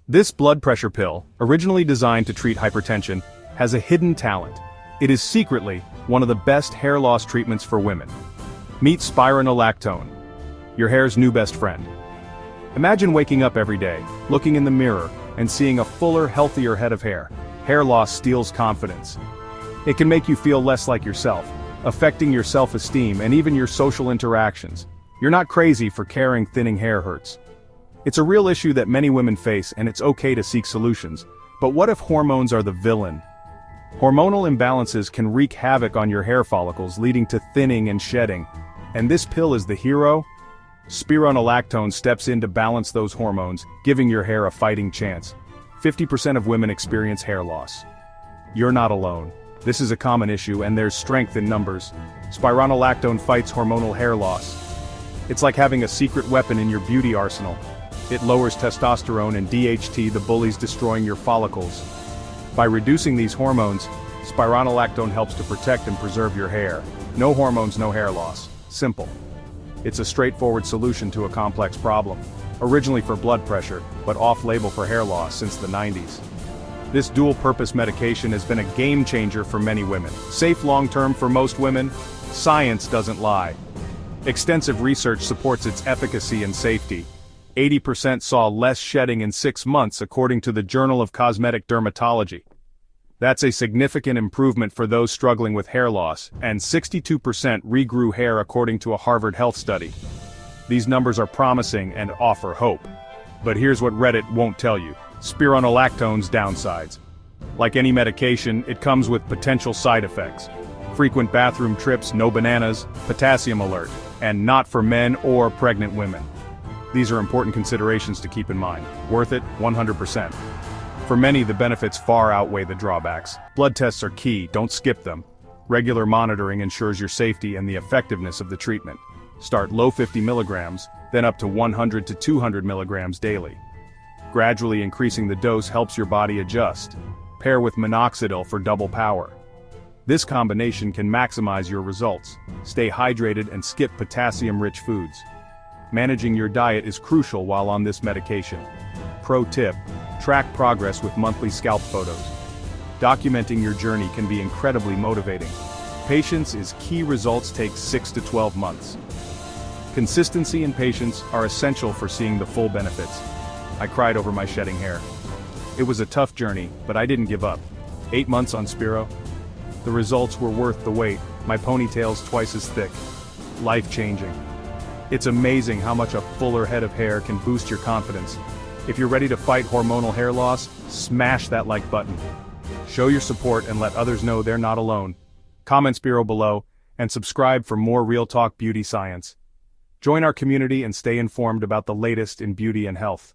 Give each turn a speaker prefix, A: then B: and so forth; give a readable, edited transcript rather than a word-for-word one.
A: This blood pressure pill, originally designed to treat hypertension, has a hidden talent. It is secretly one of the best hair loss treatments for women. Meet Spironolactone, your hair's new best friend. Imagine waking up every day, looking in the mirror, and seeing a fuller, healthier head of hair. Hair loss steals confidence. It can make you feel less like yourself, affecting your self-esteem and even your social interactions. You're not crazy for caring thinning hair hurts. It's a real issue that many women face, and it's okay to seek solutions. But what if hormones are the villain? Hormonal imbalances can wreak havoc on your hair follicles, leading to thinning and shedding. And this pill is the hero? Spironolactone steps in to balance those hormones, giving your hair a fighting chance. 50% of women experience hair loss. You're not alone. This is a common issue, and there's strength in numbers. Spironolactone fights hormonal hair loss. It's like having a secret weapon in your beauty arsenal. It lowers testosterone and DHT, the bullies destroying your follicles. By reducing these hormones, spironolactone helps to protect and preserve your hair. No hormones, no hair loss. Simple. It's a straightforward solution to a complex problem. Originally for blood pressure, but off-label for hair loss since the 90s. This dual-purpose medication has been a game-changer for many women. Safe long-term for most women? Science doesn't lie. Extensive research supports its efficacy and safety. 80% saw less shedding in 6 months according to the Journal of Cosmetic Dermatology. That's a significant improvement for those struggling with hair loss, and 62% regrew hair according to a Harvard Health study. These numbers are promising and offer hope. But here's what Reddit won't tell you: spironolactone's downsides. Like any medication, it comes with potential side effects. Frequent bathroom trips, no bananas, potassium alert, and not for men or pregnant women. These are important considerations to keep in mind. Worth it? 100%. For many, the benefits far outweigh the drawbacks. Blood tests are key, don't skip them. Regular monitoring ensures your safety and the effectiveness of the treatment. Start low 50 milligrams, then up to 100 to 200 milligrams daily. Gradually increasing the dose helps your body adjust. Pair with minoxidil for double power. This combination can maximize your results. Stay hydrated and skip potassium-rich foods. Managing your diet is crucial while on this medication. Pro tip: track progress with monthly scalp photos. Documenting your journey can be incredibly motivating. Patience is key. Results take 6 to 12 months. Consistency and patience are essential for seeing the full benefits. I cried over my shedding hair. It was a tough journey, but I didn't give up. 8 months on Spiro. The results were worth the wait. My ponytail's twice as thick. Life-changing. It's amazing how much a fuller head of hair can boost your confidence. If you're ready to fight hormonal hair loss, smash that like button. Show your support and let others know they're not alone. Comment Spiro below, and subscribe for more Real Talk Beauty Science. Join our community and stay informed about the latest in beauty and health.